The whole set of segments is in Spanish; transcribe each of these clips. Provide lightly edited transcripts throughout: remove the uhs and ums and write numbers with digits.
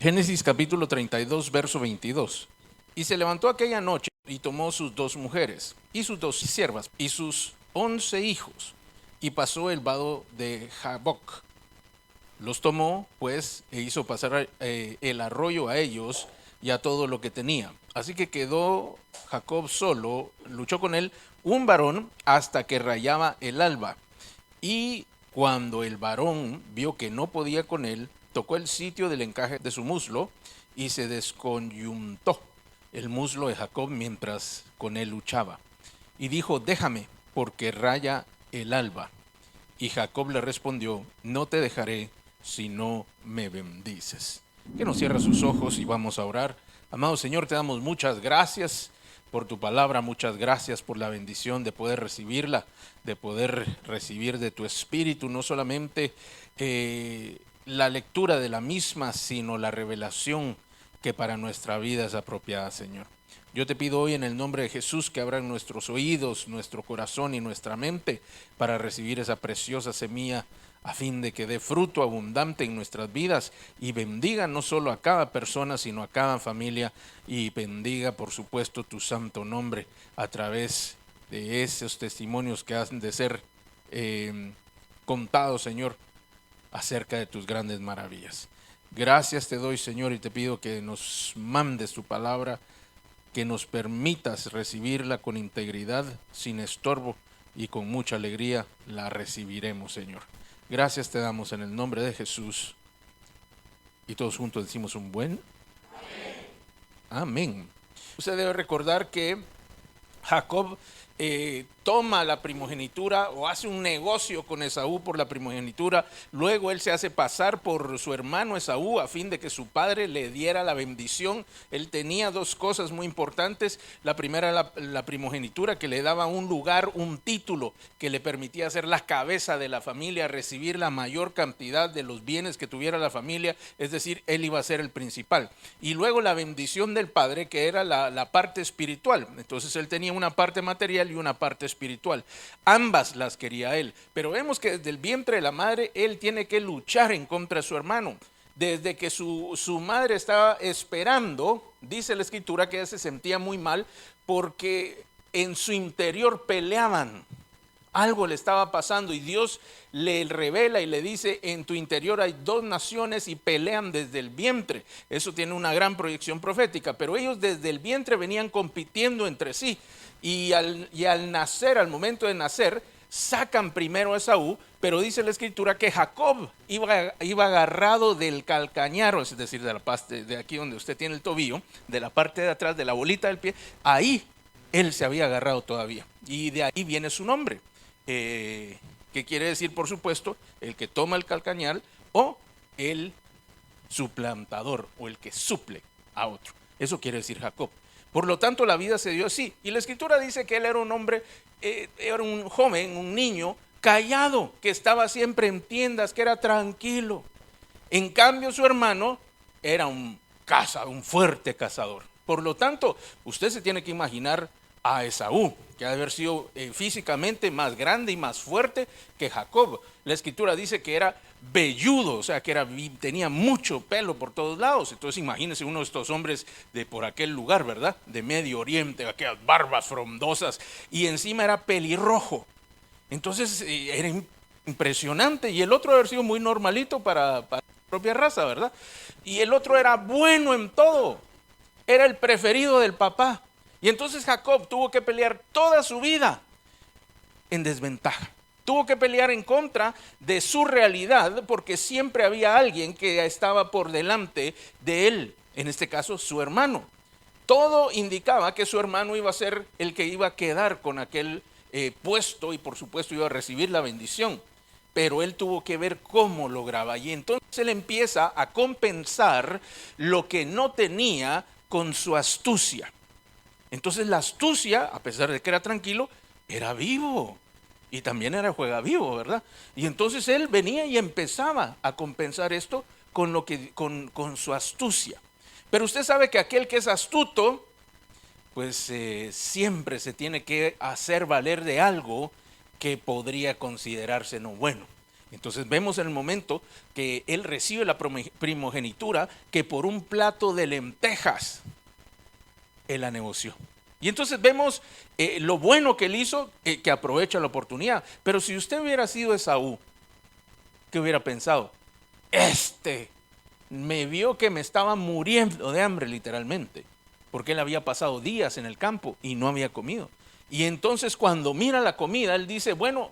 Génesis capítulo 32, verso 22. Y se levantó aquella noche y tomó sus 2 mujeres y sus 2 siervas y sus 11 hijos y pasó el vado de Jaboc. Los tomó pues e hizo pasar el arroyo a ellos y a todo lo que tenía. Así que quedó Jacob solo, luchó con él un varón hasta que rayaba el alba. Y cuando el varón vio que no podía con él, tocó el sitio del encaje de su muslo y se desconyuntó el muslo de Jacob mientras con él luchaba. Y dijo, déjame, porque raya el alba. Y Jacob le respondió, no te dejaré si no me bendices. Que nos cierra sus ojos y vamos a orar. Amado Señor, te damos muchas gracias por tu palabra, muchas gracias por la bendición de poder recibirla, de poder recibir de tu espíritu, no solamente la lectura de la misma, sino la revelación que para nuestra vida es apropiada, Señor. Yo te pido hoy en el nombre de Jesús que abran nuestros oídos, nuestro corazón y nuestra mente para recibir esa preciosa semilla a fin de que dé fruto abundante en nuestras vidas y bendiga no solo a cada persona, sino a cada familia y bendiga, por supuesto, tu santo nombre a través de esos testimonios que han de ser contados, Señor, acerca de tus grandes maravillas. Gracias te doy, Señor, y te pido que nos mandes tu palabra, que nos permitas recibirla con integridad, sin estorbo y con mucha alegría la recibiremos, Señor. Gracias te damos en el nombre de Jesús. Y todos juntos decimos un buen amén. Usted debe recordar que Jacob toma la primogenitura o hace un negocio con Esaú por la primogenitura. Luego él se hace pasar por su hermano Esaú a fin de que su padre le diera la bendición. Él tenía 2 cosas muy importantes. La primera, la primogenitura, que le daba un lugar, un título que le permitía ser la cabeza de la familia, recibir la mayor cantidad de los bienes que tuviera la familia, es decir, él iba a ser el principal. Y luego la bendición del padre, que era la parte espiritual. Entonces él tenía una parte material y una parte espiritual. Ambas las quería él. Pero vemos que desde el vientre de la madre él tiene que luchar en contra de su hermano. Desde que su madre estaba esperando, dice la escritura que ella se sentía muy mal porque en su interior peleaban. Algo le estaba pasando y Dios le revela y le dice, en tu interior hay 2 naciones y pelean desde el vientre. Eso tiene una gran proyección profética, pero ellos desde el vientre venían compitiendo entre sí. Y al nacer, al momento de nacer, sacan primero a Esaú, pero dice la escritura que Jacob iba agarrado del calcañar, es decir, de la parte de aquí donde usted tiene el tobillo, de la parte de atrás, de la bolita del pie, ahí él se había agarrado todavía. Y de ahí viene su nombre. Que quiere decir, por supuesto, el que toma el calcañar o el suplantador o el que suple a otro. Eso quiere decir Jacob. Por lo tanto, la vida se dio así. Y la escritura dice que él era un hombre, era un joven, un niño callado, que estaba siempre en tiendas, que era tranquilo. En cambio, su hermano era un fuerte cazador. Por lo tanto, usted se tiene que imaginar a Esaú, que ha de haber sido físicamente más grande y más fuerte que Jacob. La escritura dice que era velludo, o sea, que tenía mucho pelo por todos lados. Entonces imagínense uno de estos hombres de por aquel lugar, ¿verdad? De Medio Oriente, aquellas barbas frondosas, y encima era pelirrojo. Entonces era impresionante. Y el otro debe haber sido muy normalito para la propia raza, ¿verdad? Y el otro era bueno en todo, era el preferido del papá. Y entonces Jacob tuvo que pelear toda su vida en desventaja. Tuvo que pelear en contra de su realidad porque siempre había alguien que estaba por delante de él, en este caso su hermano. Todo indicaba que su hermano iba a ser el que iba a quedar con aquel puesto y por supuesto iba a recibir la bendición. Pero él tuvo que ver cómo lograba. Y entonces él empieza a compensar lo que no tenía con su astucia. Entonces la astucia, a pesar de que era tranquilo, era vivo. Y también era juega vivo, ¿verdad? Y entonces él venía y empezaba a compensar esto con su astucia. Pero usted sabe que aquel que es astuto, pues siempre se tiene que hacer valer de algo que podría considerarse no bueno. Entonces vemos en el momento que él recibe la primogenitura, que por un plato de lentejas él la negoció. Y entonces vemos lo bueno que él hizo, que aprovecha la oportunidad. Pero si usted hubiera sido Esaú, ¿qué hubiera pensado? Me vio que me estaba muriendo de hambre literalmente, porque él había pasado días en el campo y no había comido. Y entonces cuando mira la comida, él dice, bueno,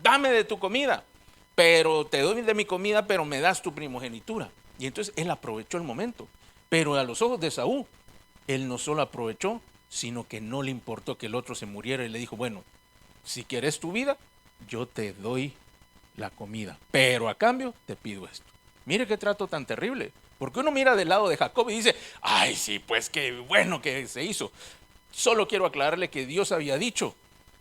dame de tu comida, pero te doy de mi comida, pero me das tu primogenitura. Y entonces él aprovechó el momento. Pero a los ojos de Esaú, él no solo aprovechó, sino que no le importó que el otro se muriera y le dijo, bueno, si quieres tu vida, yo te doy la comida, pero a cambio te pido esto. Mire qué trato tan terrible, porque uno mira del lado de Jacob y dice, ay sí, pues qué bueno que se hizo. Solo quiero aclararle que Dios había dicho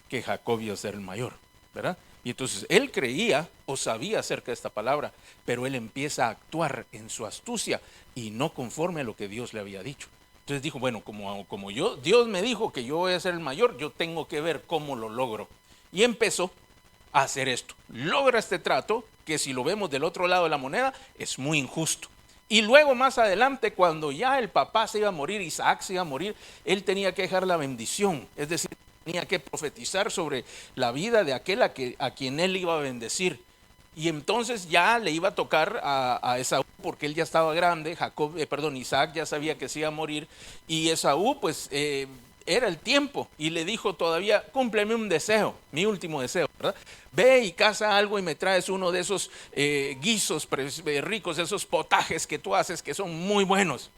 que Jacob iba a ser el mayor, ¿verdad? Y entonces él creía o sabía acerca de esta palabra, pero él empieza a actuar en su astucia y no conforme a lo que Dios le había dicho. Entonces dijo, bueno, como Dios me dijo que yo voy a ser el mayor, yo tengo que ver cómo lo logro. Y empezó a hacer esto. Logra este trato que, si lo vemos del otro lado de la moneda, es muy injusto. Y luego más adelante, cuando ya el papá se iba a morir, Isaac se iba a morir, él tenía que dejar la bendición, es decir, tenía que profetizar sobre la vida de aquel a quien él iba a bendecir. Y entonces ya le iba a tocar a Esaú, porque él ya estaba grande. Isaac ya sabía que se iba a morir, y Esaú pues era el tiempo, y le dijo todavía, cúmpleme un deseo, mi último deseo, ¿verdad? Ve y caza algo y me traes uno de esos guisos ricos, esos potajes que tú haces que son muy buenos.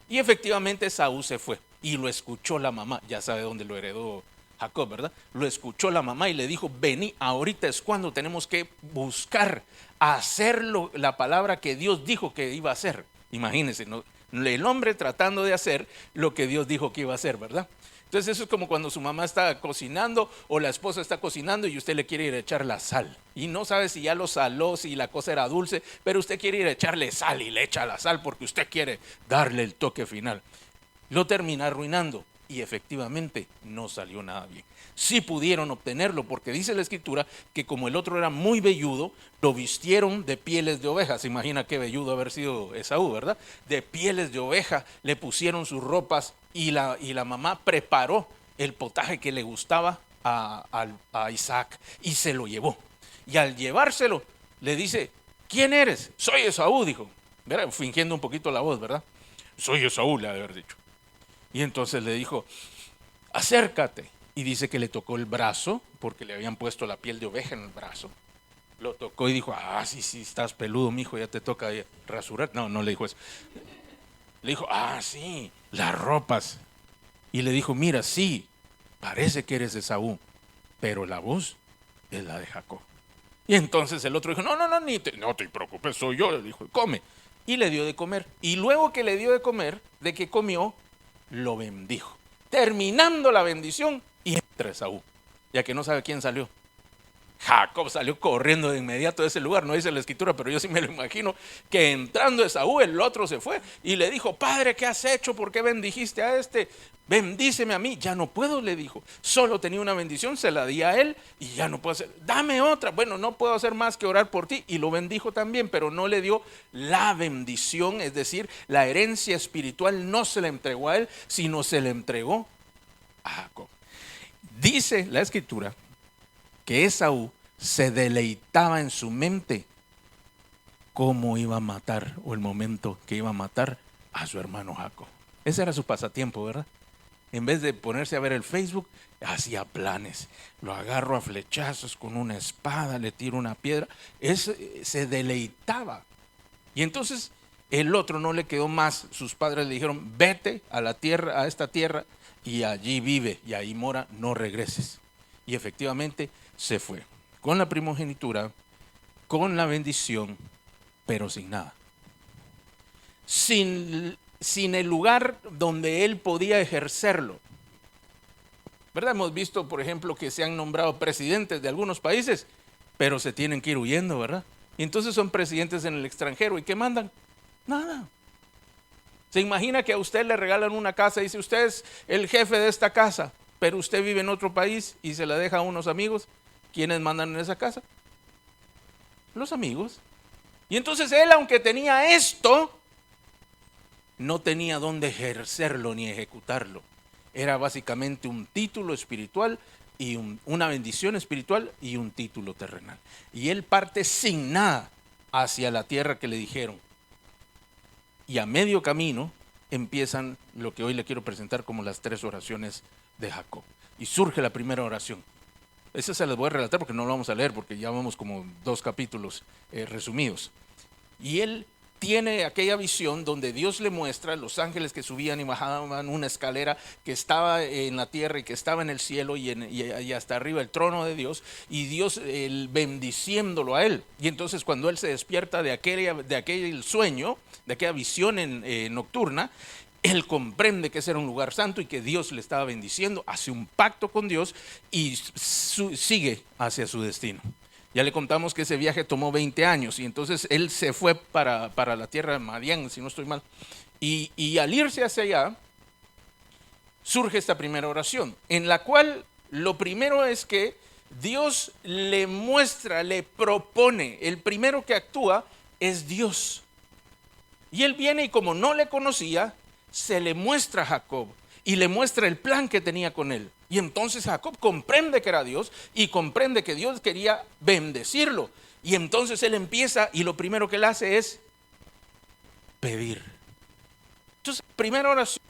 Y efectivamente Esaú se fue, y lo escuchó la mamá. Ya sabe dónde lo heredó Jacob, ¿verdad? Lo escuchó la mamá y le dijo, vení, ahorita es cuando tenemos que buscar hacerlo, la palabra que Dios dijo que iba a hacer. Imagínense, ¿no? El hombre tratando de hacer lo que Dios dijo que iba a hacer, ¿verdad? Entonces eso es como cuando su mamá está cocinando o la esposa está cocinando y usted le quiere ir a echar la sal. Y no sabe si ya lo saló, si la cosa era dulce, pero usted quiere ir a echarle sal y le echa la sal porque usted quiere darle el toque final. Lo termina arruinando. Y efectivamente no salió nada bien. Sí pudieron obtenerlo, porque dice la escritura que como el otro era muy velludo, lo vistieron de pieles de oveja. Se imagina qué velludo haber sido Esaú, ¿verdad? De pieles de oveja le pusieron sus ropas, y la mamá preparó el potaje que le gustaba a Isaac y se lo llevó. Y al llevárselo le dice, ¿quién eres? Soy Esaú, dijo, ¿verdad? Fingiendo un poquito la voz, ¿verdad? Soy Esaú, le ha de haber dicho. Y entonces le dijo, acércate. Y dice que le tocó el brazo, porque le habían puesto la piel de oveja en el brazo. Lo tocó y dijo, sí, estás peludo, mijo, ya te toca rasurar. No le dijo eso. Le dijo, sí, las ropas. Y le dijo, mira, sí, parece que eres de Esaú, pero la voz es la de Jacob. Y entonces el otro dijo, no te preocupes, soy yo. Le dijo, come. Y le dio de comer. Y luego que le dio de comer, de que comió, lo bendijo. Terminando la bendición, y entra Esaú, ya que no sabe quién salió. Jacob salió corriendo de inmediato de ese lugar. No dice la escritura, pero yo sí me lo imagino, que entrando Esaú, el otro se fue y le dijo, padre, ¿qué has hecho? ¿Por qué bendijiste a este? Bendíceme a mí. Ya no puedo, le dijo. Solo tenía una bendición, se la di a él y ya no puedo hacer. Dame otra. Bueno, no puedo hacer más que orar por ti. Y lo bendijo también, pero no le dio la bendición, es decir, la herencia espiritual no se la entregó a él, sino se le entregó a Jacob. Dice la escritura que Esaú se deleitaba en su mente cómo iba a matar, o el momento que iba a matar a su hermano Jacob. Ese era su pasatiempo, ¿verdad? En vez de ponerse a ver el Facebook, hacía planes. Lo agarro a flechazos con una espada, le tiro una piedra. Se deleitaba. Y entonces el otro no le quedó más. Sus padres le dijeron, vete a la tierra, a esta tierra, y allí vive, y ahí mora, no regreses. Y efectivamente se fue, con la primogenitura, con la bendición, pero sin nada. Sin el lugar donde él podía ejercerlo. ¿Verdad? Hemos visto, por ejemplo, que se han nombrado presidentes de algunos países, pero se tienen que ir huyendo, ¿verdad? Y entonces son presidentes en el extranjero. ¿Y qué mandan? Nada. ¿Se imagina que a usted le regalan una casa y dice, usted es el jefe de esta casa, pero usted vive en otro país y se la deja a unos amigos? ¿Quiénes mandan en esa casa? los amigos. Y entonces él, aunque tenía esto, no tenía dónde ejercerlo ni ejecutarlo. Era básicamente un título espiritual y una bendición espiritual y un título terrenal. Y él parte sin nada hacia la tierra que le dijeron. Y a medio camino empiezan lo que hoy le quiero presentar como las 3 oraciones de Jacob. Y surge la primera oración. Esa se las voy a relatar porque no lo vamos a leer, porque ya vamos como 2 capítulos resumidos. Y él tiene aquella visión donde Dios le muestra los ángeles que subían y bajaban una escalera que estaba en la tierra y que estaba en el cielo y hasta arriba el trono de Dios, y Dios bendiciéndolo a él. Y entonces cuando él se despierta de aquel sueño, de aquella visión nocturna, él comprende que ese era un lugar santo y que Dios le estaba bendiciendo, hace un pacto con Dios y sigue hacia su destino. Ya le contamos que ese viaje tomó 20 años y entonces él se fue para la tierra de Madián, si no estoy mal. Y al irse hacia allá, surge esta primera oración, en la cual lo primero es que Dios le muestra, le propone, el primero que actúa es Dios. Y él viene y como no le conocía, se le muestra a Jacob y le muestra el plan que tenía con él. Y entonces Jacob comprende que era Dios y comprende que Dios quería bendecirlo. Y entonces él empieza y lo primero que él hace es pedir. Entonces, la primera oración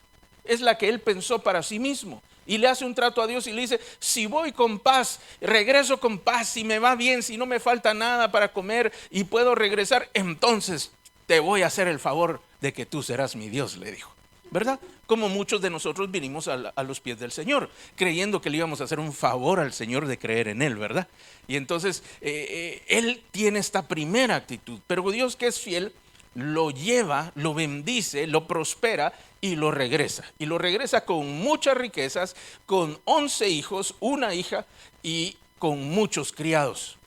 es la que él pensó para sí mismo. Y le hace un trato a Dios y le dice, si voy con paz, regreso con paz, si me va bien, si no me falta nada para comer y puedo regresar, entonces te voy a hacer el favor de que tú serás mi Dios, le dijo. ¿Verdad? Como muchos de nosotros vinimos a los pies del Señor, creyendo que le íbamos a hacer un favor al Señor de creer en Él, ¿verdad? Y entonces Él tiene esta primera actitud, pero Dios, que es fiel, lo lleva, lo bendice, lo prospera y lo regresa. Y lo regresa con muchas riquezas, con 11 hijos, una hija y con muchos criados.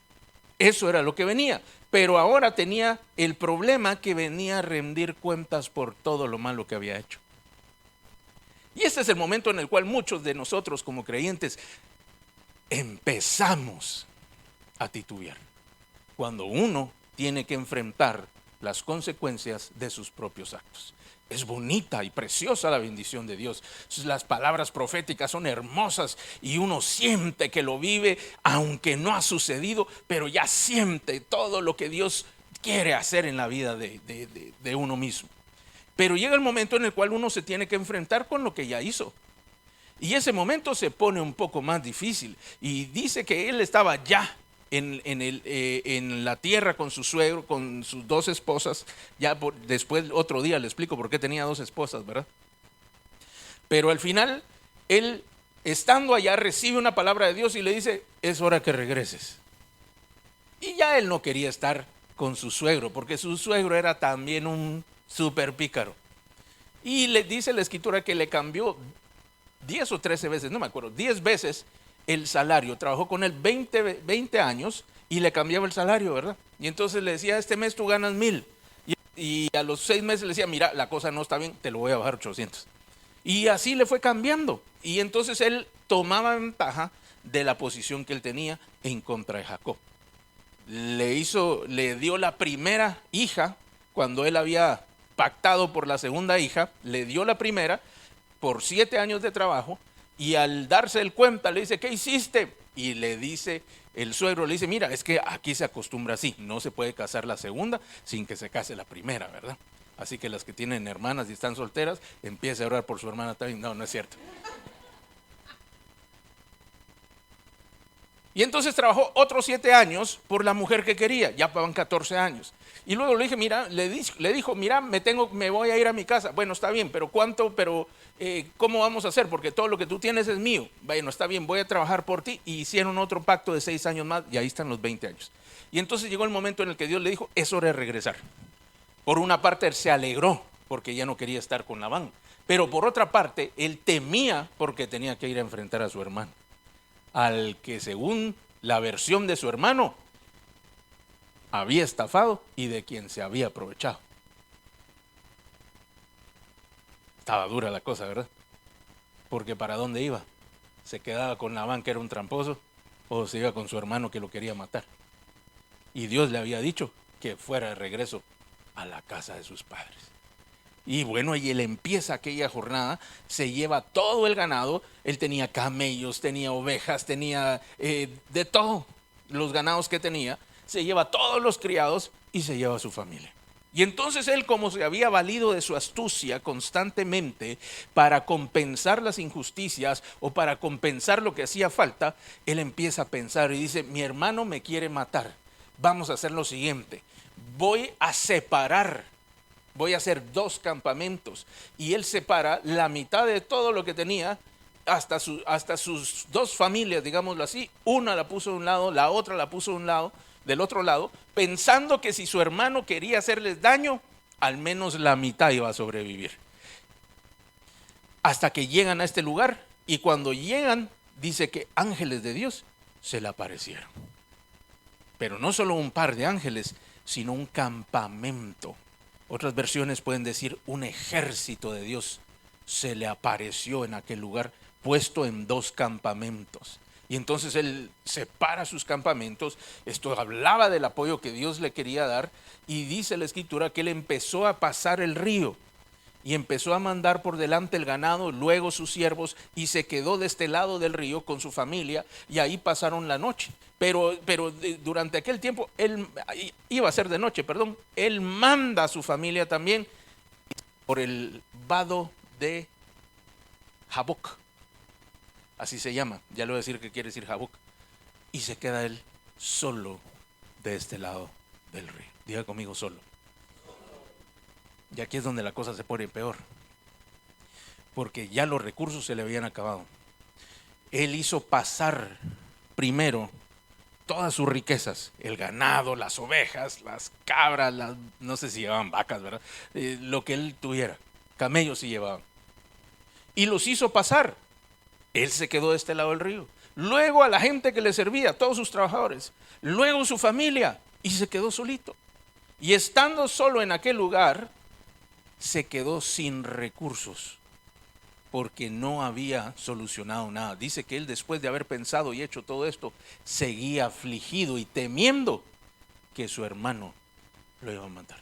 Eso era lo que venía. Pero ahora tenía el problema que venía a rendir cuentas por todo lo malo que había hecho. Y este es el momento en el cual muchos de nosotros como creyentes empezamos a titubear. Cuando uno tiene que enfrentar las consecuencias de sus propios actos. Es bonita y preciosa la bendición de Dios. Las palabras proféticas son hermosas y uno siente que lo vive, aunque no ha sucedido, pero ya siente todo lo que Dios quiere hacer en la vida de uno mismo. Pero llega el momento en el cual uno se tiene que enfrentar con lo que ya hizo. Y ese momento se pone un poco más difícil. Y dice que él estaba ya en la tierra con su suegro, con sus 2 esposas. Ya después, otro día le explico por qué tenía 2 esposas, ¿verdad? Pero al final, él, estando allá, recibe una palabra de Dios y le dice, es hora que regreses. Y ya él no quería estar con su suegro, porque su suegro era también un súper pícaro. Y le dice la escritura que le cambió 10 o 13 veces, no me acuerdo, 10 veces el salario. Trabajó con él 20 años y le cambiaba el salario, ¿verdad? Y entonces le decía, este mes tú ganas 1000. Y a los 6 meses le decía, mira, la cosa no está bien, te lo voy a bajar 800. Y así le fue cambiando. Y entonces él tomaba ventaja de la posición que él tenía en contra de Jacob. Le dio la primera hija cuando él había pactado por la segunda hija, le dio la primera por 7 años de trabajo. Y al darse el cuenta le dice, ¿qué hiciste? Y le dice, el suegro le dice, mira, es que aquí se acostumbra así, no se puede casar la segunda sin que se case la primera, ¿verdad? Así que las que tienen hermanas y están solteras, empiece a orar por su hermana también. No, no es cierto. Y entonces trabajó otros 7 años por la mujer que quería, ya van 14 años. Y luego le dije, mira, le dijo, mira, me voy a ir a mi casa. Bueno, está bien, pero ¿cuánto? ¿Cómo vamos a hacer? Porque todo lo que tú tienes es mío. Bueno, está bien, voy a trabajar por ti. Y hicieron otro pacto de 6 años más y ahí están los 20 años. Y entonces llegó el momento en el que Dios le dijo, es hora de regresar. Por una parte, él se alegró porque ya no quería estar con Labán. Pero por otra parte, él temía porque tenía que ir a enfrentar a su hermano. Al que según la versión de su hermano, había estafado y de quien se había aprovechado. Estaba dura la cosa, ¿verdad? Porque ¿para dónde iba? ¿Se quedaba con Labán, que era un tramposo, o se iba con su hermano que lo quería matar? Y Dios le había dicho que fuera de regreso a la casa de sus padres. Y bueno, y él empieza aquella jornada, se lleva todo el ganado, él tenía camellos, tenía ovejas, tenía de todo, los ganados que tenía, se lleva todos los criados y se lleva a su familia. Y entonces él, como se había valido de su astucia constantemente para compensar las injusticias o para compensar lo que hacía falta, él empieza a pensar y dice, mi hermano me quiere matar, vamos a hacer lo siguiente, voy a hacer 2 campamentos. Y él separa la mitad de todo lo que tenía, hasta sus 2 familias, digámoslo así. Una la puso de un lado, la otra la puso de un lado, del otro lado, pensando que si su hermano quería hacerles daño, al menos la mitad iba a sobrevivir. Hasta que llegan a este lugar, y cuando llegan, dice que ángeles de Dios se le aparecieron. Pero no solo un par de ángeles, sino un campamento. Otras versiones pueden decir un ejército de Dios se le apareció en aquel lugar, puesto en 2 campamentos. Y entonces él separa sus campamentos. Esto hablaba del apoyo que Dios le quería dar. Y dice la escritura que él empezó a pasar el río y empezó a mandar por delante el ganado, luego sus siervos, y se quedó de este lado del río con su familia, y ahí pasaron la noche. Pero durante aquel tiempo, él iba a ser de noche, perdón, él manda a su familia también por el vado de Jaboc, así se llama, ya le voy a decir que quiere decir Jaboc, y se queda él solo de este lado del río. Diga conmigo, solo. Y aquí es donde la cosa se pone peor, porque ya los recursos se le habían acabado. Él hizo pasar primero todas sus riquezas, el ganado, las ovejas, las cabras, no sé si llevaban vacas, ¿verdad? Lo que él tuviera, camellos sí llevaban. Y los hizo pasar. Él se quedó de este lado del río. Luego a la gente que le servía, todos sus trabajadores. Luego su familia, y se quedó solito. Y estando solo en aquel lugar, se quedó sin recursos, porque no había solucionado nada. Dice que él, después de haber pensado y hecho todo esto, seguía afligido y temiendo que su hermano lo iba a matar.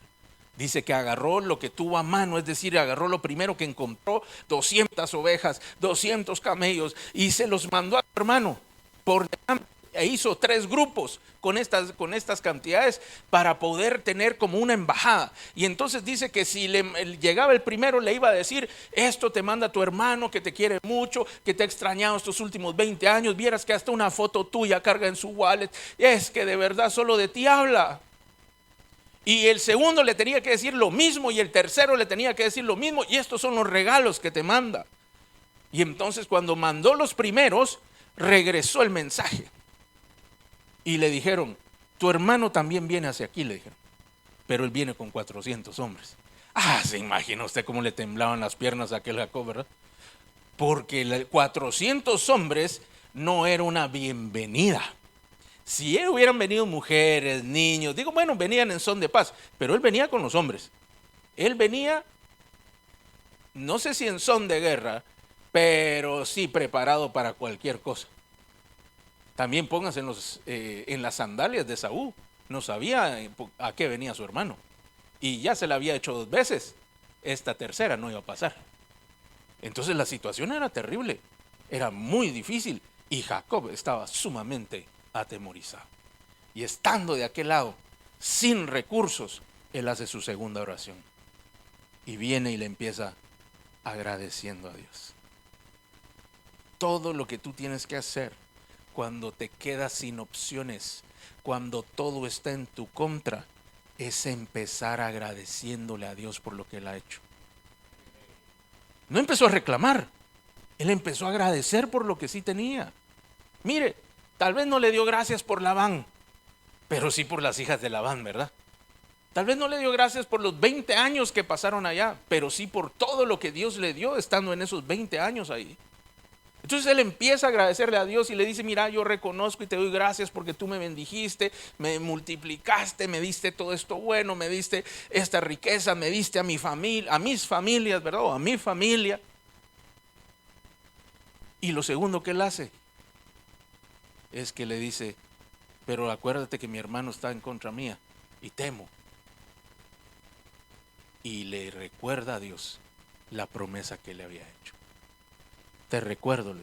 Dice que agarró lo que tuvo a mano, es decir, agarró lo primero que encontró, 200 ovejas, 200 camellos, y se los mandó a su hermano por delante. E hizo 3 grupos con estas cantidades para poder tener como una embajada. Y entonces dice que si llegaba el primero, le iba a decir, esto te manda tu hermano que te quiere mucho, que te ha extrañado estos últimos 20 años, vieras que hasta una foto tuya carga en su wallet, es que de verdad solo de ti habla. Y el segundo le tenía que decir lo mismo, y el tercero le tenía que decir lo mismo, y estos son los regalos que te manda. Y entonces cuando mandó los primeros, regresó el mensaje. Y le dijeron, tu hermano también viene hacia aquí, le dijeron, pero él viene con 400 hombres. Se imagina usted cómo le temblaban las piernas a aquel Jacob, ¿verdad? Porque 400 hombres no era una bienvenida. Si hubieran venido mujeres, niños, digo, bueno, venían en son de paz, pero él venía con los hombres. Él venía, no sé si en son de guerra, pero sí preparado para cualquier cosa. También pónganse en las sandalias de Saúl. No sabía a qué venía su hermano. Y ya se la había hecho 2 veces. Esta tercera no iba a pasar. Entonces la situación era terrible. Era muy difícil. Y Jacob estaba sumamente atemorizado. Y estando de aquel lado, sin recursos, él hace su segunda oración. Y viene y le empieza agradeciendo a Dios. Todo lo que tú tienes que hacer cuando te quedas sin opciones, cuando todo está en tu contra, es empezar agradeciéndole a Dios por lo que Él ha hecho. No empezó a reclamar, él empezó a agradecer por lo que sí tenía. Mire, tal vez no le dio gracias por Labán, pero sí por las hijas de Labán, ¿verdad? Tal vez no le dio gracias por los 20 años que pasaron allá, pero sí por todo lo que Dios le dio estando en esos 20 años ahí. Entonces él empieza a agradecerle a Dios y le dice, mira, yo reconozco y te doy gracias porque tú me bendijiste, me multiplicaste, me diste todo esto bueno, me diste esta riqueza, me diste a mi familia, a mis familias, ¿verdad? O a mi familia. Y lo segundo que él hace es que le dice, pero acuérdate que mi hermano está en contra mía y temo. Y le recuerda a Dios la promesa que le había hecho. Te recuerdo,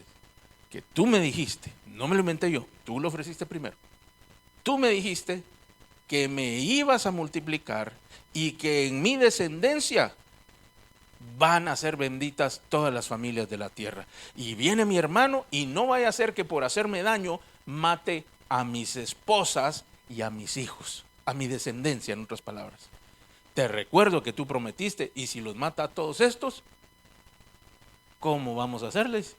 que tú me dijiste, no me lo inventé yo, tú lo ofreciste primero. Tú me dijiste que me ibas a multiplicar y que en mi descendencia van a ser benditas todas las familias de la tierra. Y viene mi hermano y no vaya a ser que por hacerme daño mate a mis esposas y a mis hijos, a mi descendencia, en otras palabras. Te recuerdo que tú prometiste, y si los mata a todos estos, ¿cómo vamos a hacerles?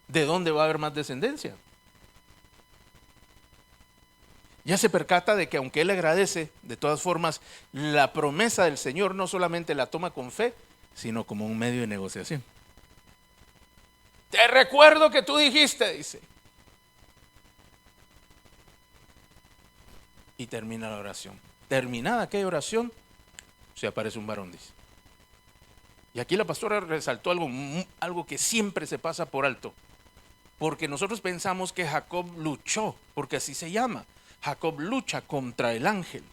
¿De dónde va a haber más descendencia? Ya se percata de que aunque él agradece, de todas formas, la promesa del Señor no solamente la toma con fe, sino como un medio de negociación. Te recuerdo que tú dijiste, dice. Y termina la oración. Terminada aquella oración, se aparece un varón, dice. Y aquí la pastora resaltó algo que siempre se pasa por alto. Porque nosotros pensamos que Jacob luchó, porque así se llama. Jacob lucha contra el ángel.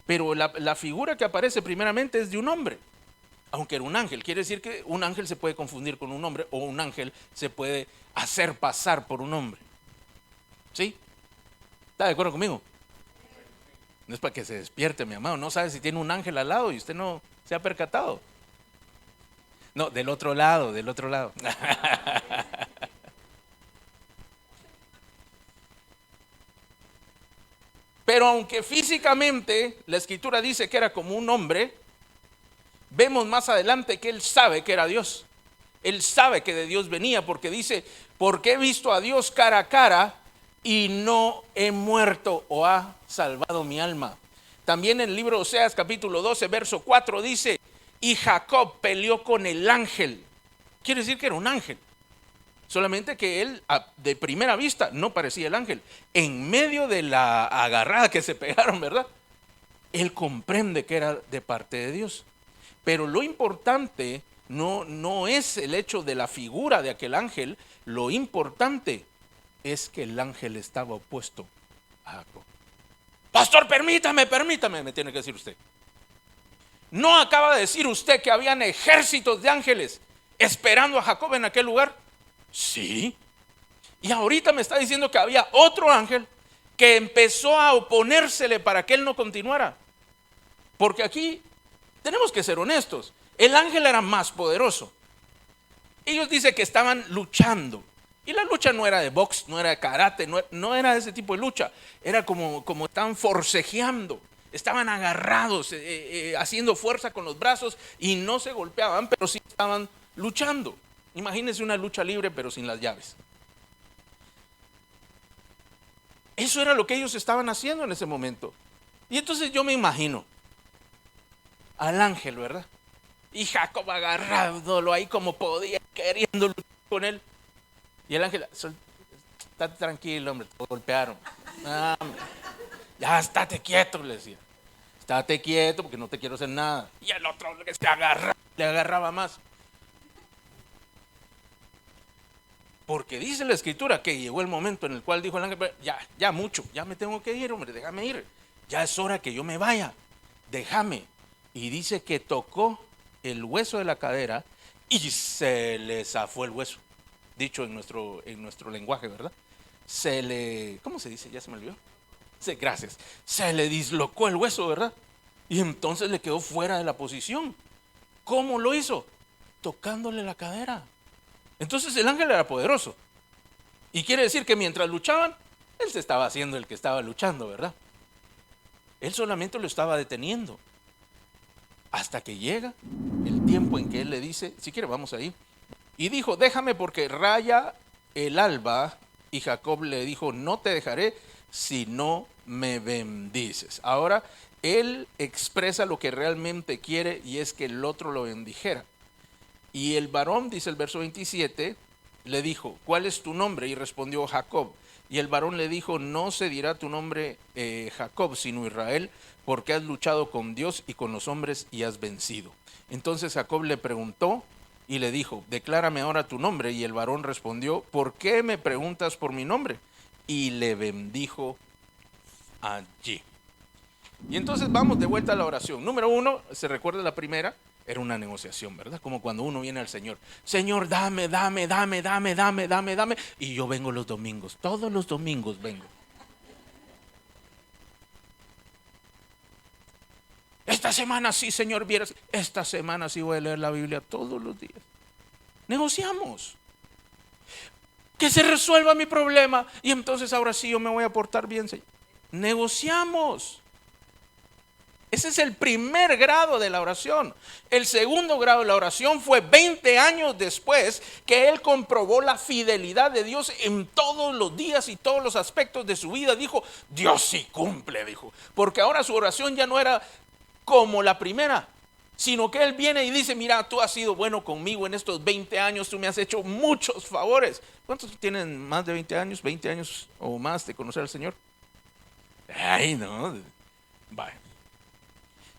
Pero la figura que aparece primeramente es de un hombre. Aunque era un ángel, quiere decir que un ángel se puede confundir con un hombre, o un ángel se puede hacer pasar por un hombre. ¿Sí? ¿Está de acuerdo conmigo? No es para que se despierte, mi amado. No sabe si tiene un ángel al lado y usted no se ha percatado. No, del otro lado, del otro lado. Pero aunque físicamente la escritura dice que era como un hombre, vemos más adelante que él sabe que era Dios. Él sabe que de Dios venía, porque dice, porque he visto a Dios cara a cara y no he muerto o ha salvado mi alma. También en el libro de Oseas capítulo 12 verso 4 dice, y Jacob peleó con el ángel. Quiere decir que era un ángel. Solamente que él de primera vista no parecía el ángel. En medio de la agarrada que se pegaron, ¿verdad? Él comprende que era de parte de Dios. Pero lo importante no es el hecho de la figura de aquel ángel. Lo importante es que el ángel estaba opuesto a Jacob. Pastor, permítame, me tiene que decir usted. ¿No acaba de decir usted que habían ejércitos de ángeles esperando a Jacob en aquel lugar? Sí. Y ahorita me está diciendo que había otro ángel que empezó a oponérsele para que él no continuara. Porque aquí tenemos que ser honestos. El ángel era más poderoso. Ellos dicen que estaban luchando. Y la lucha no era de box, no era de karate, no era de ese tipo de lucha. Era como estaban forcejeando. Estaban agarrados, haciendo fuerza con los brazos y no se golpeaban, pero sí estaban luchando. Imagínense una lucha libre pero sin las llaves. Eso era lo que ellos estaban haciendo en ese momento. Y entonces yo me imagino al ángel, ¿verdad? Y Jacob agarrándolo ahí como podía, queriendo luchar con él. Y el ángel, estate tranquilo, hombre, te golpearon. Ah, ya, estate quieto, le decía. Estate quieto porque no te quiero hacer nada. Y el otro le agarraba más. Porque dice la escritura que llegó el momento en el cual dijo el ángel, ya mucho, ya me tengo que ir, hombre, déjame ir. Ya es hora que yo me vaya, déjame. Y dice que tocó el hueso de la cadera y se le zafó el hueso. Dicho en nuestro lenguaje, ¿verdad? ¿cómo se dice? Ya se me olvidó. Sí, gracias. Se le dislocó el hueso, ¿verdad? Y entonces le quedó fuera de la posición. ¿Cómo lo hizo? Tocándole la cadera. Entonces el ángel era poderoso. Y quiere decir que mientras luchaban, él se estaba haciendo el que estaba luchando, ¿verdad? Él solamente lo estaba deteniendo. Hasta que llega el tiempo en que él le dice, si quiere vamos ahí. Y dijo, déjame porque raya el alba. Y Jacob le dijo, no te dejaré si no me bendices. Ahora, él expresa lo que realmente quiere y es que el otro lo bendijera. Y el varón, dice el verso 27, le dijo, ¿cuál es tu nombre? Y respondió Jacob. Y el varón le dijo, no se dirá tu nombre Jacob, sino Israel, porque has luchado con Dios y con los hombres y has vencido. Entonces Jacob le preguntó y le dijo, declárame ahora tu nombre. Y el varón respondió, ¿por qué me preguntas por mi nombre? y le bendijo allí. Y entonces vamos de vuelta a la oración. Número 1, ¿se recuerda la primera? Era una negociación, ¿verdad? Como cuando uno viene al Señor. Señor, dame. Y yo vengo los domingos. Todos los domingos vengo. Esta semana sí, Señor, vieras. Esta semana sí voy a leer la Biblia todos los días. Negociamos. Que se resuelva mi problema. Y entonces ahora sí yo me voy a portar bien, Señor. Negociamos. Ese es el primer grado de la oración. El segundo grado de la oración fue 20 años después que él comprobó la fidelidad de Dios en todos los días y todos los aspectos de su vida. Dijo, Dios sí cumple, dijo. Porque ahora su oración ya no era como la primera, sino que él viene y dice, mira, tú has sido bueno conmigo en estos 20 años, tú me has hecho muchos favores. ¿Cuántos tienen más de 20 años, 20 años o más de conocer al Señor? Ay, no, vaya.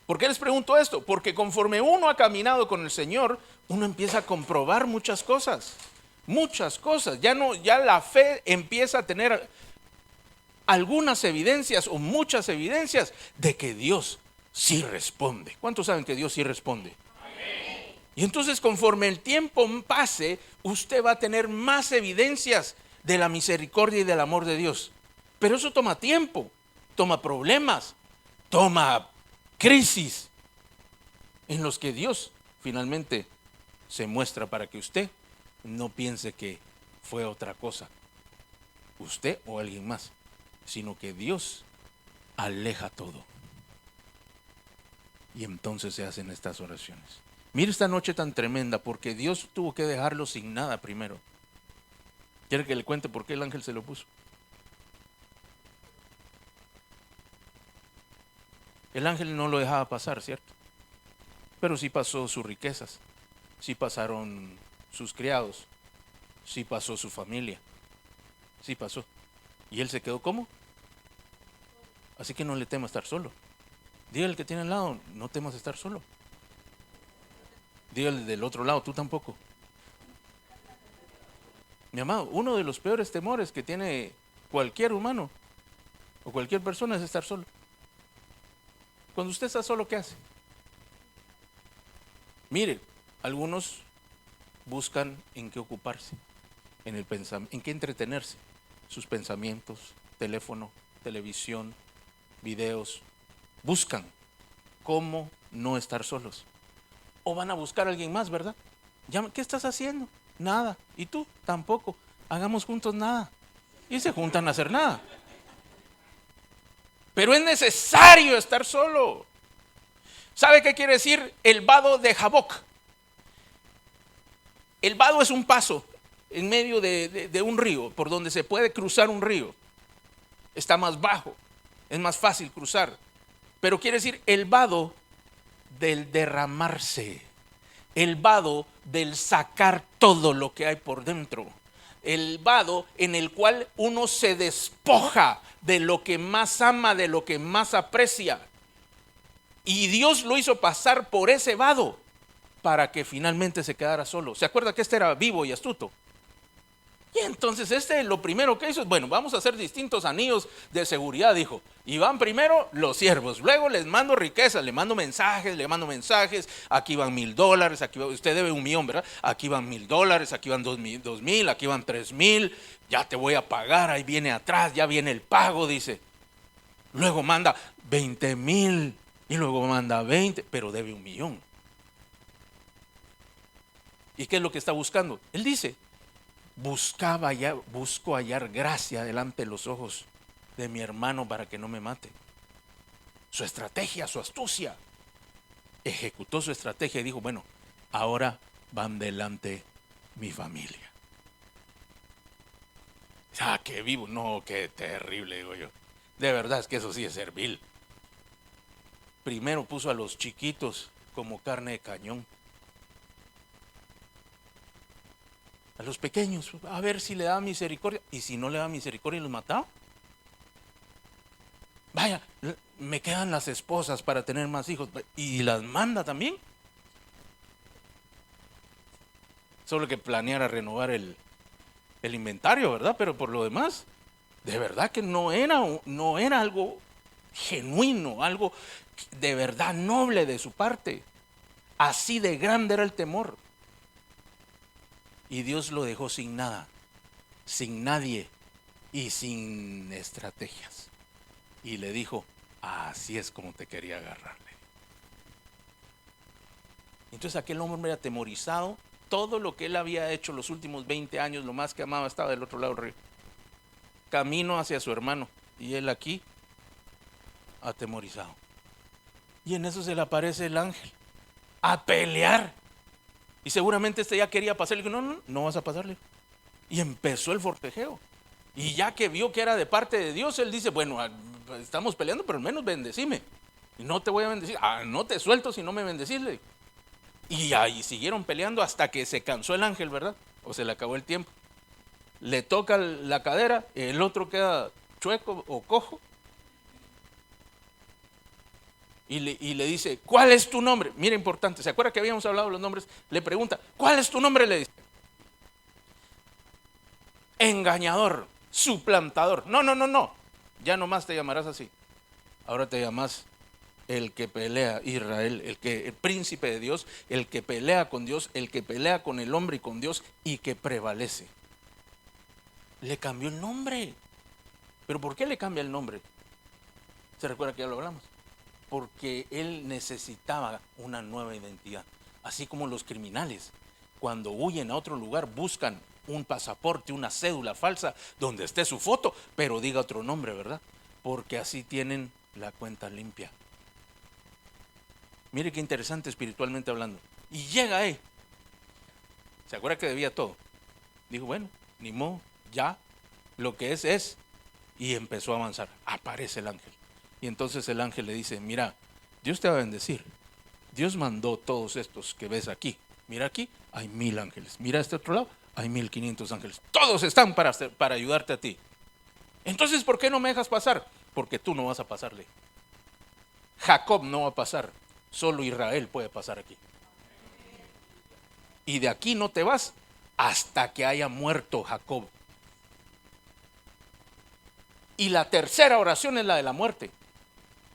¿Por qué les pregunto esto? Porque conforme uno ha caminado con el Señor, uno empieza a comprobar muchas cosas. Muchas cosas. Ya la fe empieza a tener algunas evidencias o muchas evidencias de que Dios sí responde. ¿Cuántos saben que Dios sí responde? Amén. Y entonces conforme el tiempo pase, usted va a tener más evidencias de la misericordia y del amor de Dios. Pero eso toma tiempo, toma problemas, toma crisis en los que Dios finalmente se muestra para que usted no piense que fue otra cosa, usted o alguien más, sino que Dios aleja todo. Y entonces se hacen estas oraciones. Mire esta noche tan tremenda, porque Dios tuvo que dejarlo sin nada primero. ¿Quiere que le cuente por qué el ángel se lo puso? El ángel no lo dejaba pasar, ¿cierto? Pero sí pasó sus riquezas, sí pasaron sus criados, sí pasó su familia, sí pasó. Y él se quedó ¿cómo? Así que no le tema estar solo. Dígale al que tiene al lado, no temas estar solo. Dígale del otro lado, tú tampoco. Mi amado, uno de los peores temores que tiene cualquier humano o cualquier persona es estar solo. Cuando usted está solo, ¿qué hace? Mire, algunos buscan en qué ocuparse, en qué entretenerse, sus pensamientos, teléfono, televisión, videos. Buscan cómo no estar solos. O van a buscar a alguien más, ¿verdad? ¿Qué estás haciendo? Nada. ¿Y tú? Tampoco. Hagamos juntos nada. Y se juntan a hacer nada. Pero es necesario estar solo. ¿Sabe qué quiere decir el vado de Jaboc? El vado es un paso en medio de un río, por donde se puede cruzar un río. Está más bajo, es más fácil cruzar. Pero quiere decir el vado del derramarse, el vado del sacar todo lo que hay por dentro, el vado en el cual uno se despoja de lo que más ama, de lo que más aprecia. Y Dios lo hizo pasar por ese vado para que finalmente se quedara solo. ¿Se acuerda que este era vivo y astuto? Y entonces lo primero que hizo es, bueno, vamos a hacer distintos anillos de seguridad, dijo. Y van primero los siervos, luego les mando riquezas, le mando mensajes, aquí van $1,000, aquí usted debe 1,000,000, ¿verdad? Aquí van $1,000, aquí van 2,000, aquí van 3,000, ya te voy a pagar, ahí viene atrás, ya viene el pago, dice. Luego manda 20,000 y luego manda 20, pero debe 1,000,000. ¿Y qué es lo que está buscando? Él dice, busco hallar gracia delante de los ojos de mi hermano para que no me mate. Su estrategia, su astucia. Ejecutó su estrategia y dijo, bueno, ahora van delante mi familia. Ah, qué vivo. No, qué terrible, digo yo. De verdad es que eso sí es servil. Primero puso a los chiquitos como carne de cañón. A los pequeños, a ver si le da misericordia. Y si no le da misericordia, los mataba. Vaya, me quedan las esposas para tener más hijos. Y las manda también. Solo que planeara renovar el inventario, ¿verdad? Pero por lo demás, De verdad que no era algo genuino, algo de verdad noble de su parte. Así de grande era el temor. Y Dios lo dejó sin nada, sin nadie y sin estrategias. Y le dijo, así es como te quería agarrarle. Entonces aquel hombre atemorizado, todo lo que él había hecho los últimos 20 años, lo más que amaba, estaba del otro lado del río. Camino hacia su hermano. Y él aquí, atemorizado. Y en eso se le aparece el ángel a pelear. Y seguramente este ya quería pasar. Le dijo, no vas a pasarle. Y empezó el forcejeo. Y ya que vio que era de parte de Dios, él dice, bueno, estamos peleando, pero al menos bendecime. Y no te voy a bendecir. No te suelto si no me bendecís. Y ahí siguieron peleando hasta que se cansó el ángel, ¿verdad? O se le acabó el tiempo. Le toca la cadera, el otro queda chueco o cojo. Y le dice, ¿cuál es tu nombre? Mira, importante, ¿se acuerda que habíamos hablado de los nombres? Le pregunta, ¿cuál es tu nombre? Le dice, engañador, suplantador. No, ya nomás te llamarás así. Ahora te llamas el que pelea, Israel, el príncipe de Dios, el que pelea con Dios, el que pelea con el hombre y con Dios y que prevalece. Le cambió el nombre. ¿Pero por qué le cambia el nombre? ¿Se recuerda que ya lo hablamos? Porque él necesitaba una nueva identidad. Así como los criminales, cuando huyen a otro lugar, buscan un pasaporte, una cédula falsa, donde esté su foto, pero diga otro nombre, ¿verdad? Porque así tienen la cuenta limpia. Mire qué interesante espiritualmente hablando. Y llega ahí. ¿Se acuerda que debía todo? Dijo, bueno, ni modo, ya, lo que es. Y empezó a avanzar. Aparece el ángel. Y entonces el ángel le dice, mira, Dios te va a bendecir. Dios mandó todos estos que ves aquí. Mira aquí, hay 1000 ángeles. Mira a este otro lado, hay 1500 ángeles. Todos están para ayudarte a ti. Entonces, ¿por qué no me dejas pasar? Porque tú no vas a pasarle. Jacob no va a pasar. Solo Israel puede pasar aquí. Y de aquí no te vas hasta que haya muerto Jacob. Y la tercera oración es la de la muerte.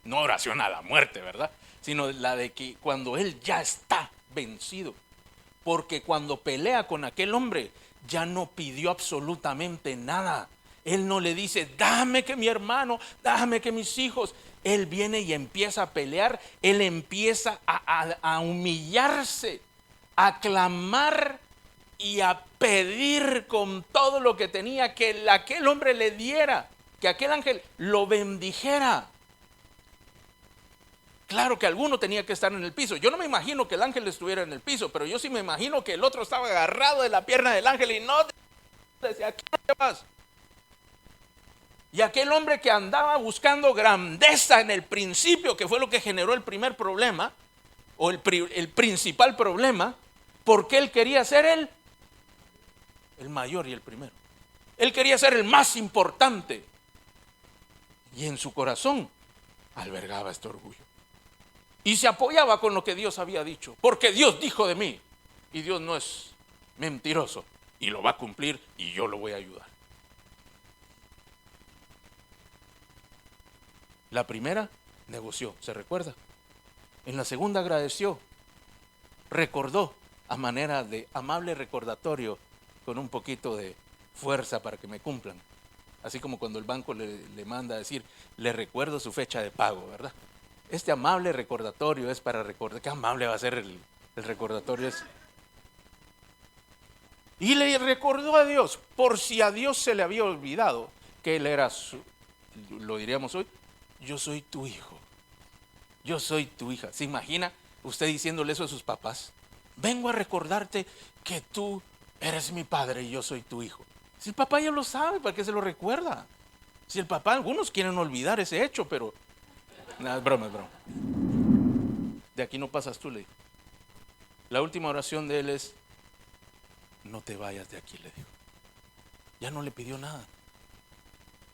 No oración a la muerte, ¿verdad? Sino la de que cuando él ya está vencido. Porque cuando pelea con aquel hombre, ya no pidió absolutamente nada. Él no le dice, dame que mi hermano, dame que mis hijos. Él viene y empieza a pelear. Él empieza a humillarse, a clamar y a pedir con todo lo que tenía que aquel hombre le diera, que aquel ángel lo bendijera. Claro que alguno tenía que estar en el piso. Yo no me imagino que el ángel estuviera en el piso, pero yo sí me imagino que el otro estaba agarrado de la pierna del ángel y no decía, ¿a qué te vas? Y aquel hombre que andaba buscando grandeza en el principio, que fue lo que generó el primer problema, o el principal problema, porque él quería ser el mayor y el primero. Él quería ser el más importante. Y en su corazón albergaba este orgullo. Y se apoyaba con lo que Dios había dicho, porque Dios dijo de mí. Y Dios no es mentiroso y lo va a cumplir y yo lo voy a ayudar. La primera negoció, ¿se recuerda? En la segunda agradeció, recordó a manera de amable recordatorio con un poquito de fuerza para que me cumplan. Así como cuando el banco le manda a decir, le recuerdo su fecha de pago, ¿verdad? Este amable recordatorio es para recordar. Qué amable va a ser el recordatorio ese. Y le recordó a Dios, por si a Dios se le había olvidado que él era lo diríamos hoy, yo soy tu hijo, yo soy tu hija. ¿Se imagina usted diciéndole eso a sus papás? Vengo a recordarte que tú eres mi padre y yo soy tu hijo. Si el papá ya lo sabe, ¿para qué se lo recuerda? Si el papá, algunos quieren olvidar ese hecho, pero nada, es broma, es broma. De aquí no pasas tú, le dijo. La última oración de él es, no te vayas de aquí, le dijo. Ya no le pidió nada.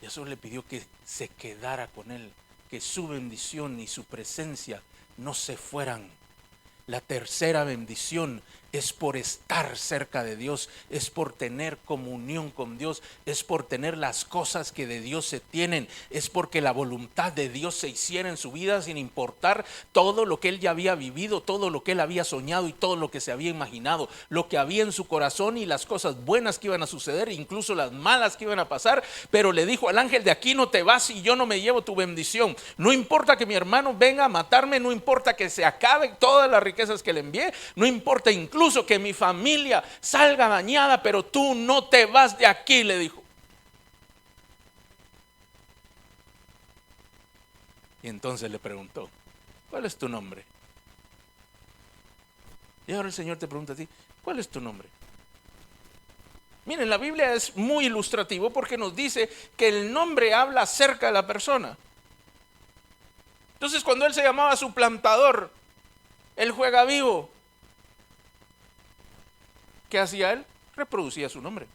Ya solo le pidió que se quedara con él, que su bendición y su presencia no se fueran, La tercera bendición es por estar cerca de Dios, es por tener comunión con Dios, es por tener las cosas que de Dios se tienen, es porque la voluntad de Dios se hiciera en su vida sin importar todo lo que él ya había vivido, todo lo que él había soñado y todo lo que se había imaginado, lo que había en su corazón y las cosas buenas que iban a suceder, incluso las malas que iban a pasar. Pero le dijo al ángel: de aquí no te vas y yo no me llevo tu bendición. No importa que mi hermano venga a matarme, no importa que se acaben todas las riquezas que le envié, no importa incluso que mi familia salga dañada, pero tú no te vas de aquí, le dijo. Y entonces le preguntó: ¿cuál es tu nombre? Y ahora el Señor te pregunta a ti: ¿cuál es tu nombre? Miren, la Biblia es muy ilustrativo porque nos dice que el nombre habla acerca de la persona. Entonces, cuando él se llamaba suplantador, él juega vivo, ¿qué hacía él? Reproducía su nombre.